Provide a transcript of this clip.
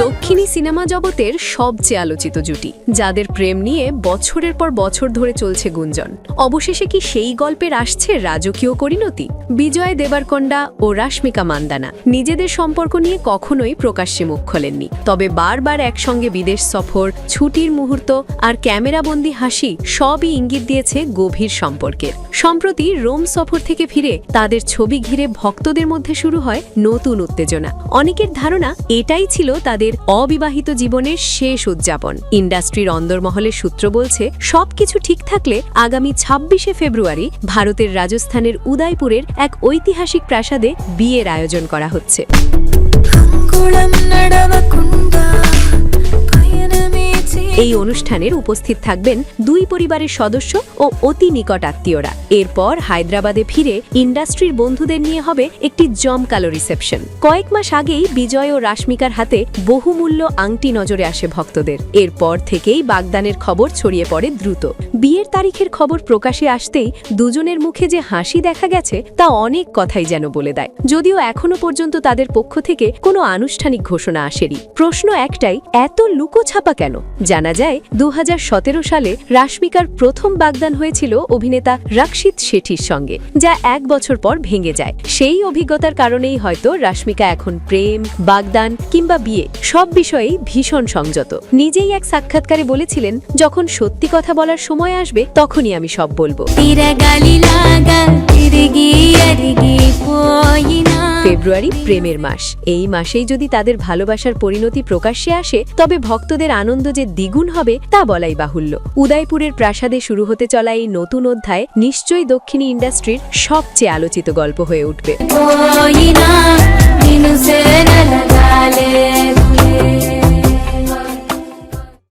দক্ষিণী সিনেমা জগতের সবচেয়ে আলোচিত জুটি, যাদের প্রেম নিয়ে বছরের পর বছর ধরে চলছে গুঞ্জন। অবশেষে কি সেই গল্পের আসছে রাজকীয় পরিণতি? বিজয় দেবরকোন্ডা ও রাশমিকা মান্দানা নিজেদের সম্পর্ক নিয়ে কখনোই প্রকাশ্যে মুখ খোলেননি, তবে বারবার একসঙ্গে বিদেশ সফর, ছুটির মুহূর্ত আর ক্যামেরাবন্দি হাসি সবই ইঙ্গিত দিয়েছে গভীর সম্পর্কের। সম্প্রতি রোম সফর থেকে ফিরে তাদের ছবি ঘিরে ভক্তদের মধ্যে শুরু হয় নতুন উত্তেজনা। অনেকের ধারণা এটাই ছিল তাদের অবিবাহিত জীবনের শেষ উদযাপন। ইন্ডাস্ট্রির অন্দরমহলের সূত্র বলছে, সবকিছু ঠিক থাকলে আগামী ২৬শে ফেব্রুয়ারি ভারতের রাজস্থানের উদয়পুরের এক ঐতিহাসিক প্রাসাদে বিয়ের আয়োজন করা হচ্ছে। এই অনুষ্ঠানের উপস্থিত থাকবেন দুই পরিবারের সদস্য ও অতি নিকট আত্মীয়রা। এরপর হায়দ্রাবাদে ফিরে ইন্ডাস্ট্রির বন্ধুদের নিয়ে হবে একটি জমকালো রিসেপশন। কয়েক মাস আগেই বিজয় ও রাশমিকার হাতে বহুমূল্য আংটি নজরে আসে ভক্তদের। এরপর থেকেই বাগদানের খবর ছড়িয়ে পড়ে দ্রুত। বিয়ের তারিখের খবর প্রকাশে আসতেই দুজনের মুখে যে হাসি দেখা গেছে তা অনেক কথাই যেন বলে দেয়। যদিও এখনো পর্যন্ত তাদের পক্ষ থেকে কোনো আনুষ্ঠানিক ঘোষণা আসেনি। প্রশ্ন একটাই, এত লুকোছাপা কেন? জানা যায় ২০১৭ সালে রাশমিকার প্রথম বাগদান হয়েছিল অভিনেতা রক্ষিত শেঠির সঙ্গে, যা ১ বছর পর ভেঙে যায়। সেই অভিজ্ঞতার কারণেই হয়তো রাশমিকা এখন প্রেম, বাগদান কিংবা বিয়ে সব বিষয়েই ভীষণ সংযত। নিজেই এক সাক্ষাৎকারে বলেছিলেন, যখন সত্যি কথা বলার সময় আসবে তখনই আমি সব বলবো। ফেব্রুয়ারি প্রেমের মাস। এই মাসেই যদি তাদের ভালোবাসার পরিণতি প্রকাশ্যে আসে, তবে ভক্তদের আনন্দ যে দ্বিগুণ হবে তা বলাই বাহুল্য। উদয়পুরের প্রাসাদে শুরু হতে চলা এই নতুন অধ্যায় নিশ্চয়ই দক্ষিণী ইন্ডাস্ট্রির সবচেয়ে আলোচিত গল্প হয়ে উঠবে।